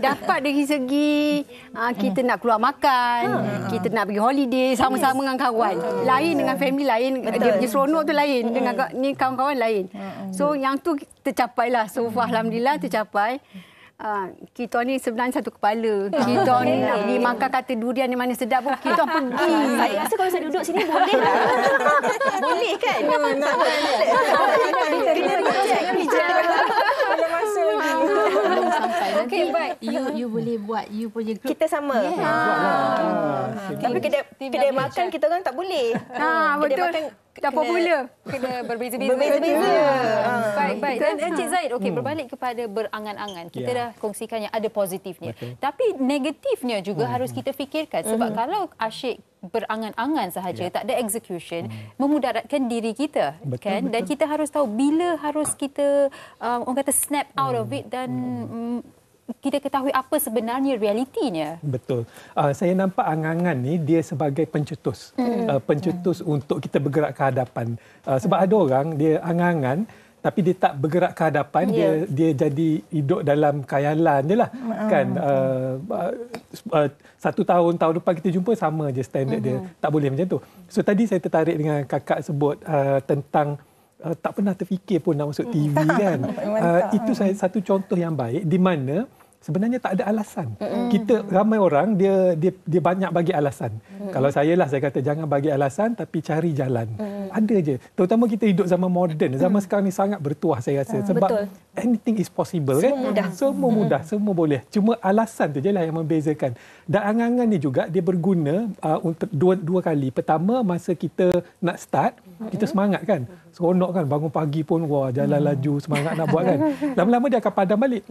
dapat dari segi kita nak keluar makan, kita nak pergi holiday sama-sama dengan kawan. Lain dengan family lain, dia punya seronok tu lain dengan ni kawan-kawan lain. So yang tu tercapailah. So alhamdulillah tercapai. Kita ni sebenarnya satu kepala. Kita ni nak pergi makan kata durian di mana sedap pun kita pergi. Saya rasa kalau saya duduk sini boleh lah. Boleh kan? Ada masa lagi. Okey, baik. You boleh buat you punya group. Kita sama. Tapi kedai makan kita orang tak boleh. Betul. Tak popular. Kena berbeza-beza. Baik. Dan Cik Zaid, berbalik kepada berangan-angan. Kita dah kongsikan yang ada positifnya. Tapi negatifnya juga harus kita fikirkan. Sebab kalau asyik berangan-angan sahaja, tak ada execution, memudaratkan diri kita. Kan? Dan kita harus tahu bila harus kita orang kata snap out of it dan kita ketahui apa sebenarnya realitinya. Betul. Saya nampak angan-angan ni dia sebagai pencetus. Pencetus untuk kita bergerak ke hadapan. Sebab ada orang dia angan-angan tapi dia tak bergerak ke hadapan, dia jadi hidup dalam khayalan je lah. Kan? 1 tahun depan kita jumpa sama je standard dia. Tak boleh macam tu. So tadi saya tertarik dengan kakak sebut tentang tak pernah terfikir pun nak masuk TV kan. Itu satu contoh yang baik di mana sebenarnya tak ada alasan. Kita ramai orang dia banyak bagi alasan. Kalau saya kata jangan bagi alasan tapi cari jalan. Ada je. Terutama kita hidup zaman moden. Zaman sekarang ni sangat bertuah saya rasa. Sebab anything is possible kan. Semua mudah, semua boleh. Cuma alasan tu je lah yang membezakan. Dan angan-angan ni juga dia berguna untuk dua kali. Pertama masa kita nak start, kita semangat kan. Seronok kan, bangun pagi pun jalan laju, semangat nak buat kan. Lama-lama dia akan padam balik.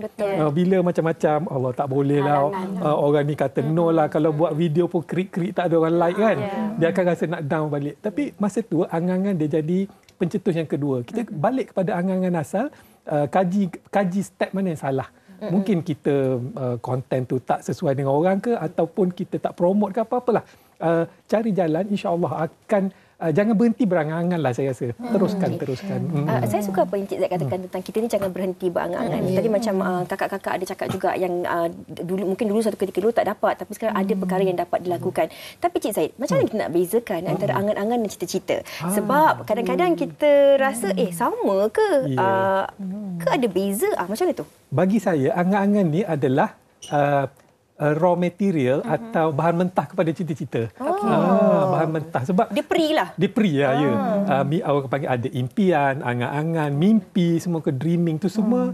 Bila macam-macam, Allah tak boleh lah. Orang ni kata no lah. Kalau buat video pun krik-krik tak ada orang like kan. Dia akan rasa nak down balik. Tapi masa tu angan-angan dia jadi pencetus yang kedua. Kita balik kepada angan-angan asal, kaji step mana yang salah. Mungkin kita konten tu tak sesuai dengan orang ke, ataupun kita tak promote ke apa-apalah. Cari jalan, insya-Allah akan jangan berhenti berangan-angan lah saya rasa. Teruskan. Saya suka apa yang Cik Zaid katakan tentang kita ni jangan berhenti berangan-angan. Tadi macam kakak-kakak ada cakap juga yang dulu satu ketika dulu tak dapat, tapi sekarang ada perkara yang dapat dilakukan. Tapi Cik Zaid, macam mana kita nak bezakan antara angan-angan dan cita-cita? Sebab kadang-kadang kita rasa sama ke? Ke ada beza? Macam mana tu? Bagi saya, angan-angan ni adalah raw material atau bahan mentah kepada cita-cita. Bahan mentah. Sebab dia peri lah. Dia peri lah, ya. Orang panggil ada impian, angan-angan, mimpi, semua ke dreaming tu semua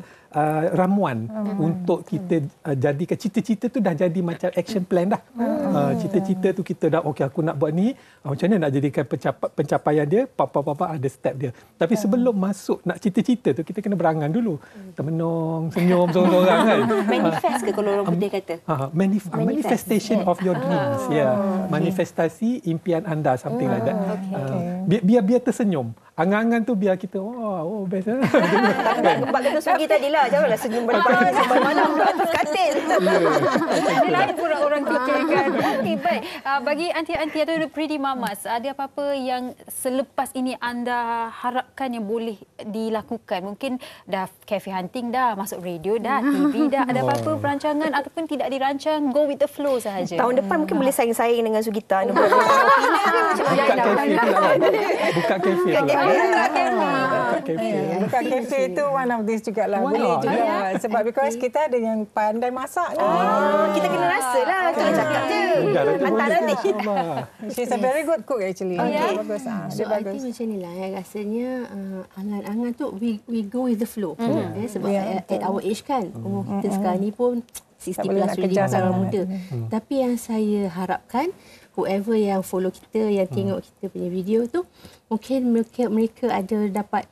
ramuan untuk kita jadikan cita-cita tu dah jadi macam action plan dah. Cita-cita tu kita dah okey aku nak buat ni, macam mana nak jadikan pencapaian dia, papa ada step dia. Tapi sebelum masuk nak cita-cita tu kita kena berangan dulu. Termenung, senyum seorang-seorang kan. Manifest ke kalau orang putih kata? Manifestation of your dreams. Manifestasi impian anda, something like that. Biar tersenyum. Angan-angan tu biar kita best lah. Sebab kata Sugi tadi lah, janganlah senyum berdepan sampai malam atas katil. Ada lain pula orang fikirkan. Okey, baik. Bagi anti-anti atau pretty mamas, ada apa-apa yang selepas ini anda harapkan yang boleh dilakukan? Mungkin dah cafe hunting dah, masuk radio dah, TV dah. Ada apa-apa perancangan ataupun tidak dirancang, go with the flow sahaja? Tahun depan mungkin boleh saing-saing dengan Sugita. Buka kafe pula. Buka kafe tu one of these jugalah. Boleh juga. Sebab because kita ada yang pandai masak kan. Kita kena rasa lah. Kalau cakap je. Hantar nanti. She's a very good cook actually. Bagus. So I think macam ni lah. Rasanya angan-angan tu we go with the flow. Sebab at our age kan. Umur kita sekarang ni pun 60 plus really orang muda. Tapi yang saya harapkan whoever yang follow kita, yang tengok kita punya video tu, mungkin mereka ada dapat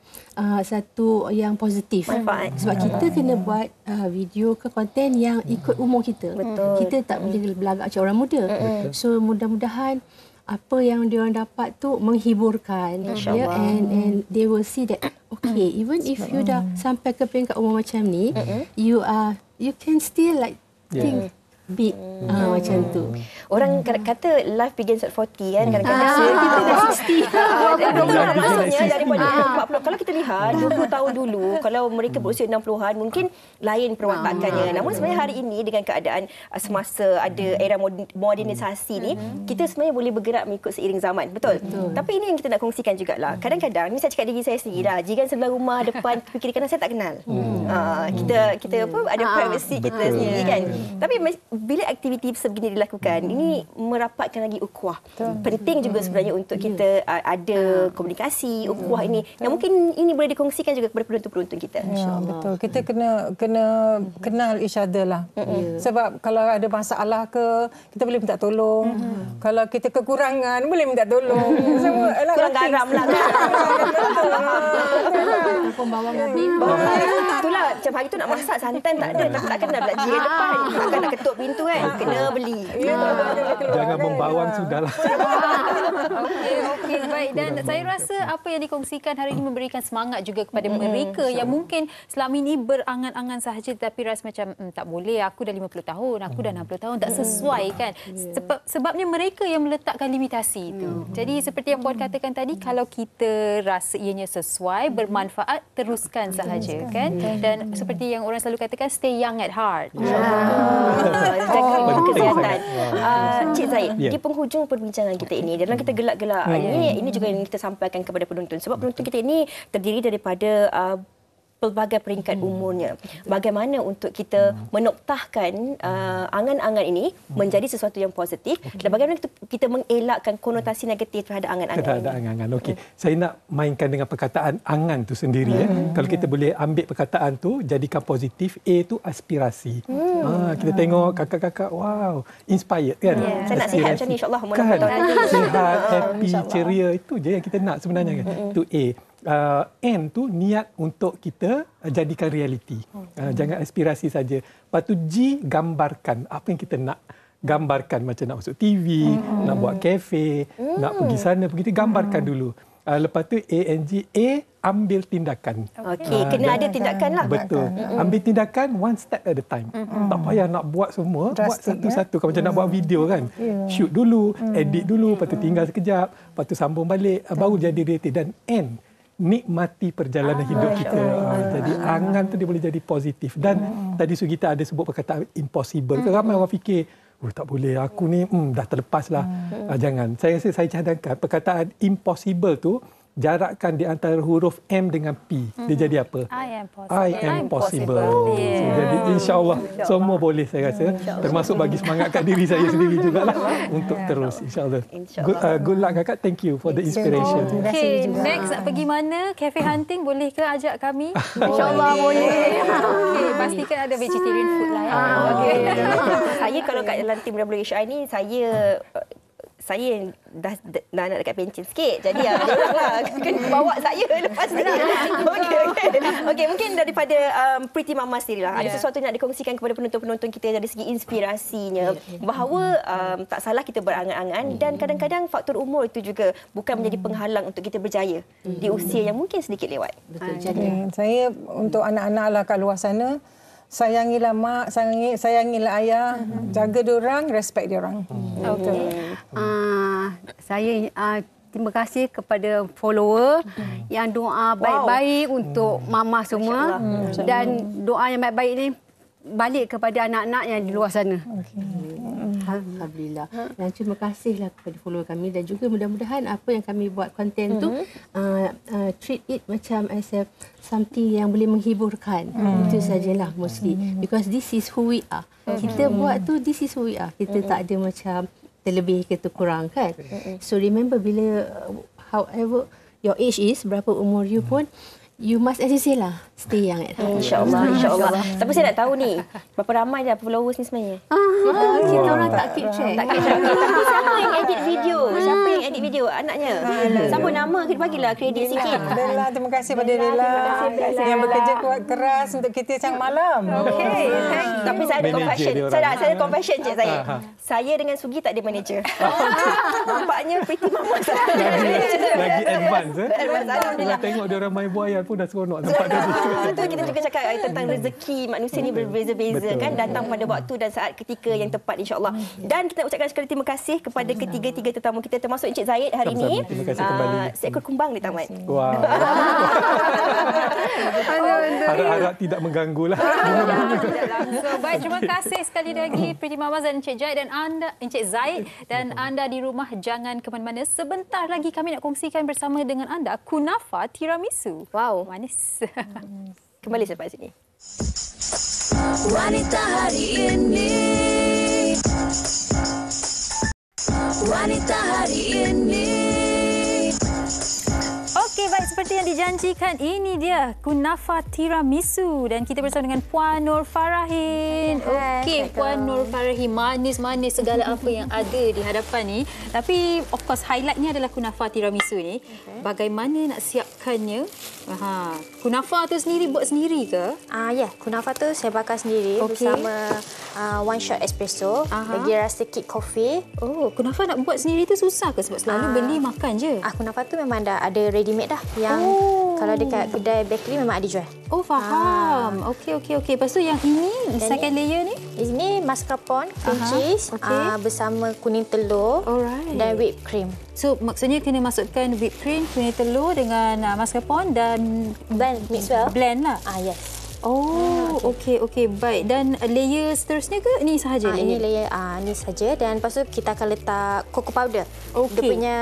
satu yang positif. Manfaat. Sebab kita kena buat video ke konten yang ikut umur kita. Betul. Kita tak boleh berlagak macam orang muda. So mudah-mudahan apa yang diorang dapat tu menghiburkan. Ya, and they will see that okay, even if you dah sampai ke peringkat umur macam ni, you can still like think big macam tu. Orang kata life begins at 40 kan. Kadang-kadang kita dah 60. Maksudnya daripada 40. Kalau kita lihat 20 tahun dulu, kalau mereka berusia 60-an mungkin lain perwatakannya. Namun sebenarnya hari ini dengan keadaan semasa ada era modernisasi ni, kita sebenarnya boleh bergerak mengikut seiring zaman. Betul? Tapi ini yang kita nak kongsikan jugalah. Kadang-kadang ni saya cakap diri saya sendiri dah. Jiran sebelah rumah depan kiri kanan saya tak kenal. Kita ada privacy kita sendiri kan. Tapi bila aktiviti sebegini dilakukan, ini merapatkan lagi ukhuwah. Penting juga sebenarnya untuk kita ada komunikasi, ukhuwah ini. Yang mungkin ini boleh dikongsikan juga kepada penonton-penonton kita. Betul. Kita kena kenal each other lah. Sebab kalau ada masalah ke, kita boleh minta tolong. Kalau kita kekurangan, boleh minta tolong. Semua kurang garam lah kan. Pembawang habis. Itulah, macam hari tu nak masak santan tak ada. Tapi tak kenal pula jiran depan. Bukan nak ketuk pintu kan. Kena beli. Jangan membawang sudahlah. Okey, baik. Dan saya rasa apa yang dikongsikan hari ini memberikan semangat juga kepada mereka yang mungkin selama ini berangan-angan sahaja tetapi rasa macam tak boleh, aku dah 50 tahun, aku dah 60 tahun, tak sesuai kan. Sebabnya mereka yang meletakkan limitasi itu. Jadi seperti yang Puan katakan tadi, kalau kita rasa ianya sesuai, bermanfaat, teruskan sahaja kan. Dan seperti yang orang selalu katakan, stay young at heart. Jaga kesihatan. Cik Zaid, di penghujung perbincangan kita ini, dalam kita gelak-gelak ini juga yang kita sampaikan kepada penonton. Sebab penonton kita ini terdiri daripada pelbagai peringkat umurnya. Bagaimana untuk kita menoktahkan angan-angan ini menjadi sesuatu yang positif dan bagaimana kita mengelakkan konotasi negatif terhadap angan-angan. Terhadap angan-angan. Okey. Saya nak mainkan dengan perkataan angan tu sendiri. Kalau kita boleh ambil perkataan tu, jadikan positif. A tu aspirasi. Kita tengok kakak-kakak, wow, inspired kan? Saya nak sihat macam ni insyaAllah. Kan? Sihat, happy, ceria. Itu je yang kita nak sebenarnya. Kan? Itu A. N tu niat untuk kita jadikan realiti. Jangan aspirasi saja. Lepas tu G, gambarkan apa yang kita nak. Gambarkan macam nak masuk TV, nak buat kafe, nak pergi sana, pergi tu, gambarkan dulu. Lepas tu A and G. A, ambil tindakan. Okey, kena ada tindakan lah. Betul. Ambil tindakan one step at a time. Tak payah nak buat semua, buat satu-satu. Kalau macam nak buat video kan, shoot dulu, edit dulu, lepas tu tinggal sekejap, lepas tu sambung balik, baru jadi reality. Dan N, nikmati perjalanan hidup kita. Jadi angan tu dia boleh jadi positif. Dan tadi Sugita ada sebut perkataan impossible. Ramai orang fikir, tak boleh, aku ni dah terlepas lah. Jangan. Saya cadangkan perkataan impossible tu, jarakkan di antara huruf M dengan P. Dia jadi apa? I am possible. So, jadi insyaAllah semua boleh saya rasa. Termasuk bagi semangatkan diri saya sendiri jugalah untuk terus insyaAllah. Good luck kakak. Thank you for the inspiration. Okay, next nak pergi mana? Cafe hunting boleh ke ajak kami? InsyaAllah boleh. Okay, pastikan ada vegetarian food lah. Saya kalau kat dalam tim WHI ni, saya dah nak dekat pencen sikit. Jadi dia orang lah kena bawa saya lepas ni. Okey, mungkin daripada Pretty Mama sendiri lah. Ada sesuatu yang nak dikongsikan kepada penonton-penonton kita dari segi inspirasinya. Bahawa tak salah kita berangan-angan dan kadang-kadang faktor umur itu juga bukan menjadi penghalang untuk kita berjaya di usia yang mungkin sedikit lewat. Betul. Saya untuk anak-anak lah kat luar sana, sayangilah mak, sayangilah ayah, jaga diorang, respect diorang. Saya terima kasih kepada follower yang doa baik-baik untuk mama semua dan doa yang baik-baik ni balik kepada anak-anak yang di luar sana. Alhamdulillah. Dan terima kasihlah kepada follower kami dan juga mudah-mudahan apa yang kami buat konten tu treat it macam as a something yang boleh menghiburkan. Itu sajalah mostly. Because this is who we are. Kita buat tu, this is who we are. Kita tak ada macam terlebih ke terkurang kan. So remember bila however your age is, berapa umur you pun, you must, as you say lah, stay young at heart. InsyaAllah. Tapi saya nak tahu ni, berapa ramai dah followers ni sebenarnya? Kita orang tak keep track. Tapi siapa yang edit video? Siapa yang edit video anaknya. Siapa nama kita bagilah kredit sikit. Bella, terima kasih pada Bella yang bekerja kuat keras untuk kita siang malam. Okey. Tapi saya ada confession. Saya ada confession Cik Zahid. Saya dengan Sugi tak ada manager. Nampaknya pretty mama saya. Lagi advance. Kalau tengok dia orang main buaya pun dah seronok nampak tadi. Itu kita juga cakap tentang rezeki manusia ni berbeza-beza kan, datang pada waktu dan saat ketika yang tepat insya-Allah. Dan kita ucapkan sekali terima kasih kepada ketiga-tiga tetamu kita termasuk Encik Zahid hari ini. Terima kasih kembali. Seekor kumbang di tamat. Wow. Harap-harap tidak mengganggulah. So, baik, terima kasih sekali lagi Pretty Mamas dan Encik Zaid dan anda di rumah jangan ke mana-mana. Sebentar lagi kami nak kongsikan bersama dengan anda kunafa tiramisu. Wow, manis. Kembali selepas ini. Wanita hari ini. Wanita hari ini. Okey, baik, seperti yang dijanjikan, ini dia kunafa tiramisu dan kita bersama dengan Puan Nur Farahin. Okey, Puan Nur Farahin, manis-manis segala apa yang ada di hadapan ni. Tapi of course highlightnya adalah kunafa tiramisu ni. Bagaimana nak siapkannya? Kunafa tu sendiri buat sendiri ke? Ya, kunafa tu saya bakar sendiri bersama one shot espresso, bagi rasa kick coffee. Oh, kunafa nak buat sendiri tu susah ke? Sebab selalu beli makan je. Kunafa tu memang dah ada ready made dah yang kalau dekat kedai bakery memang ada jual. Oh, faham. Okey. Lepas tu yang ini, second layer ni? Ini mascarpone, cream cheese bersama kuning telur dan whipped cream. So, maksudnya kena masukkan whipped cream, kuning telur dengan mascarpone dan mix well. Blend lah. Yes. Oh, okey, baik. Dan layer seterusnya ke? Ini sahaja? Ini layer ni saja dan lepas tu kita akan letak cocoa powder. Dia punya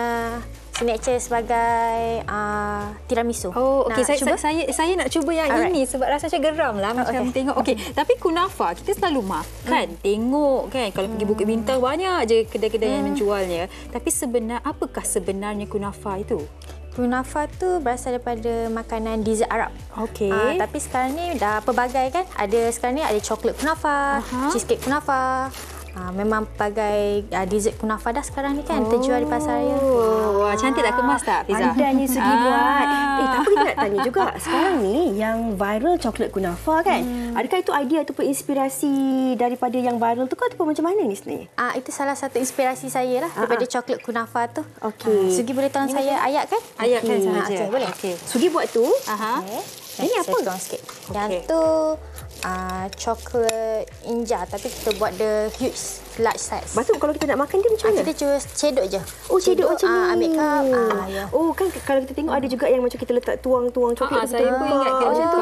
signature sebagai tiramisu. Oh, okey. Saya nak cuba yang ini sebab rasa macam geram lah macam tengok. Okey, tapi kunafa kita selalu makan, tengok kan. Kalau pergi Bukit Bintang banyak je kedai-kedai yang menjualnya. Tapi apakah sebenarnya kunafa itu? Kunafa tu berasal daripada makanan dessert Arab. Okey. Tapi sekarang ni dah pelbagai kan. Sekarang ni ada coklat kunafa, cheesecake kunafa. Memang pelbagai dessert kunafa dah sekarang ni kan terjual di pasar raya. Wah, cantik tak? Kemas tak, Fiza? Pandainya Sugi buat. Tapi kita nak tanya juga, sekarang ni yang viral coklat kunafa kan, adakah itu idea ataupun inspirasi daripada yang viral tu ataupun macam mana ni sebenarnya? Itu salah satu inspirasi saya lah daripada coklat kunafa tu. Okey. Sugi boleh tolong saya ayatkan? Ayatkan sahaja. Boleh. Sugi buat tu. Ini apa? Saya tuang sikit. Yang tu coklat inja tapi kita buat the huge large size. Lepas tu kalau kita nak makan dia macam mana? Kita cedok je. Oh, cedok macam ni. Ambil cup. Oh, kan kalau kita tengok ada juga yang macam kita letak tuang-tuang coklat. Saya pun ingatkan macam tu.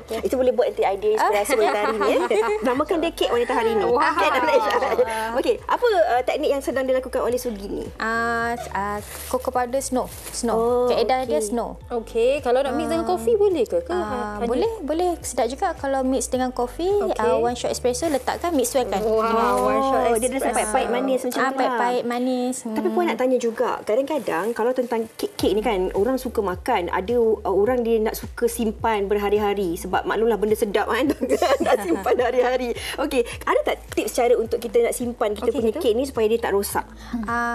Okey. Itu boleh buat nanti idea inspirasi wanita hari ni. Namakan dia kek wanita hari ni. Kek dan Malaysia. Okey, apa teknik yang sedang dilakukan oleh Sugi ni? Cocoa powder snow. Kaedah dia snow. Okey, kalau nak mix dengan kopi boleh ke? Boleh. Sedap juga kalau mix dengan kopi. One shot espresso letakkan, mix well kan. Dia dah sampai pahit manis macam tu lah. Pahit manis. Tapi Puan nak tanya juga, kadang-kadang kalau tentang kek ni kan, orang suka makan. Ada orang dia nak suka simpan berhari-hari sebab maklumlah benda sedap kan. Nak simpan hari-hari. Okey, ada tak tips cara untuk kita nak simpan kita punya kek ni supaya dia tak rosak?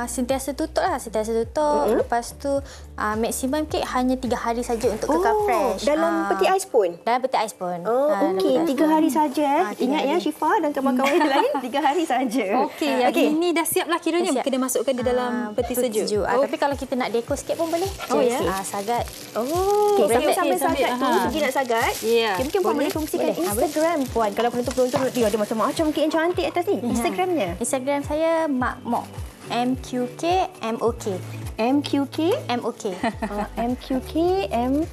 Sentiasa tutup lah. Lepas tu maksimum kek hanya 3 hari saja untuk kekal fresh. Dalam peti ais pun? Dalam peti ais pun. Okey, 3 hari saja. Ingat ya Syifa dan kawan-kawan yang lain, 3 hari saja. Okey, yang ini dah siap lah kiranya. Kena masukkan di dalam peti sejuk. Tapi kalau kita nak dekor sikit pun boleh. Sagat. Sambil sagat tu, Sugi nak sagat. Mungkin Puan boleh kongsikan Instagram Puan. Kalau penonton-penonton ada macam-macam kek yang cantik atas ni. Instagramnya? Instagram saya Mak Mok. MQKMOK. MQKMOK.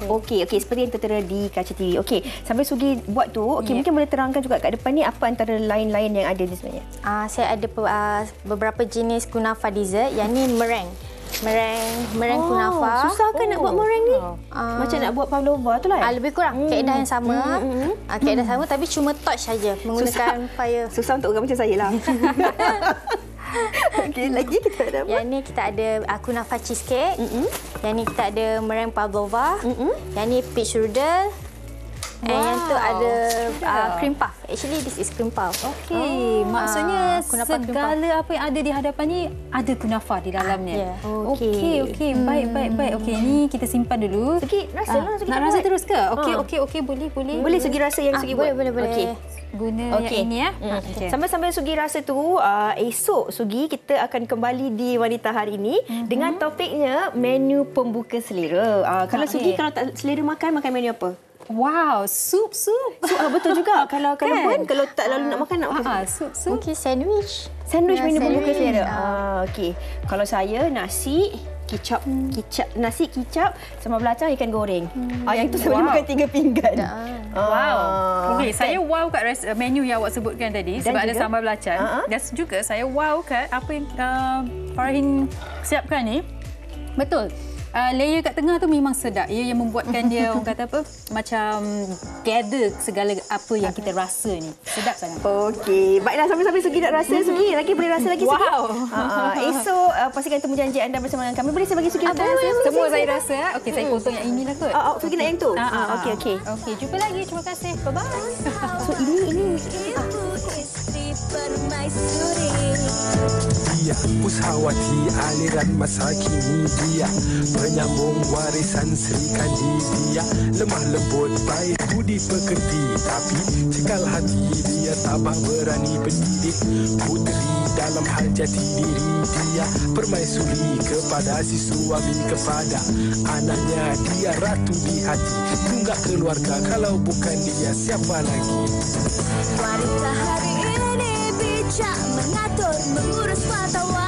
Okey, seperti yang tertera di kaca TV. Okey, sambil Sugi buat tu, mungkin boleh terangkan juga kat depan ni apa antara lain-lain yang ada di sebenarnya? Saya ada beberapa jenis kunafa dessert. Yang ni meringue kunafa. Susah kan nak buat meringue ni? Macam nak buat pavlova tu lah. Lebih kurang kaedah yang sama. Kaedah sama tapi cuma touch saja menggunakan fire. Susah untuk orang macam saya lah. Okey, lagi kita ada apa? Yang ni kita ada kunafa cheesecake. Yang ni kita ada meringue pavlova. Yang ni peach strudel. And yang tu ada cream puff. Actually this is cream puff. Okey, maksudnya segala apa yang ada di hadapan ni ada kunafa di dalamnya. Okey. Baik. Okey, ni kita simpan dulu. Sugi rasa lah. Nak rasa terus ke? Okey, boleh. Boleh Sugi rasa yang Sugi buat? Boleh. Okey. Guna yang ini ya. Sambil-sambil Sugi rasa tu, esok Sugi kita akan kembali di Wanita Hari ini dengan topiknya menu pembuka selera. Kalau Sugi kalau tak selera makan menu apa? Wow, sup. Betul juga. Kalau pun kalau tak lalu nak makan nak apa? Sup. Mungkin sandwich. Menu pembuka selera. Okey. Kalau saya nasi kicap sambal belacan ikan goreng. Yang itu saya boleh makan 3 pinggan. Wow. Okey, saya wow kat menu yang awak sebutkan tadi sebab ada sambal belacan. Dan juga saya wow kat apa yang Farahin siapkan ni. Betul. Layer kat tengah tu memang sedap. Ia yang membuatkan dia orang kata apa? Macam gather segala apa yang kita rasa ni. Sedap sangat. Okey. Baiklah, sambil-sambil Sugi nak rasa. Sugi lagi boleh rasa lagi Sugi. Wow. Esok pastikan temu janji anda bersama dengan kami. Boleh saya bagi Sugi rasa? Semua saya rasa. Okey, saya potong yang inilah kot. Sugi nak yang tu? Okey. Okey, jumpa lagi. Terima kasih. Bye-bye. So ini dia Pusawati aliran masa kini dia penyambung warisan Sri Kandi dia lemah lembut baik budi pekerti tapi cekal hati dia tabah berani pendidik puteri dalam hal jati diri dia permaisuri kepada si suami kepada anaknya dia ratu di hati tunggak keluarga kalau bukan dia siapa lagi. Wanita hari ini bijak mengatur mengurus fatwa.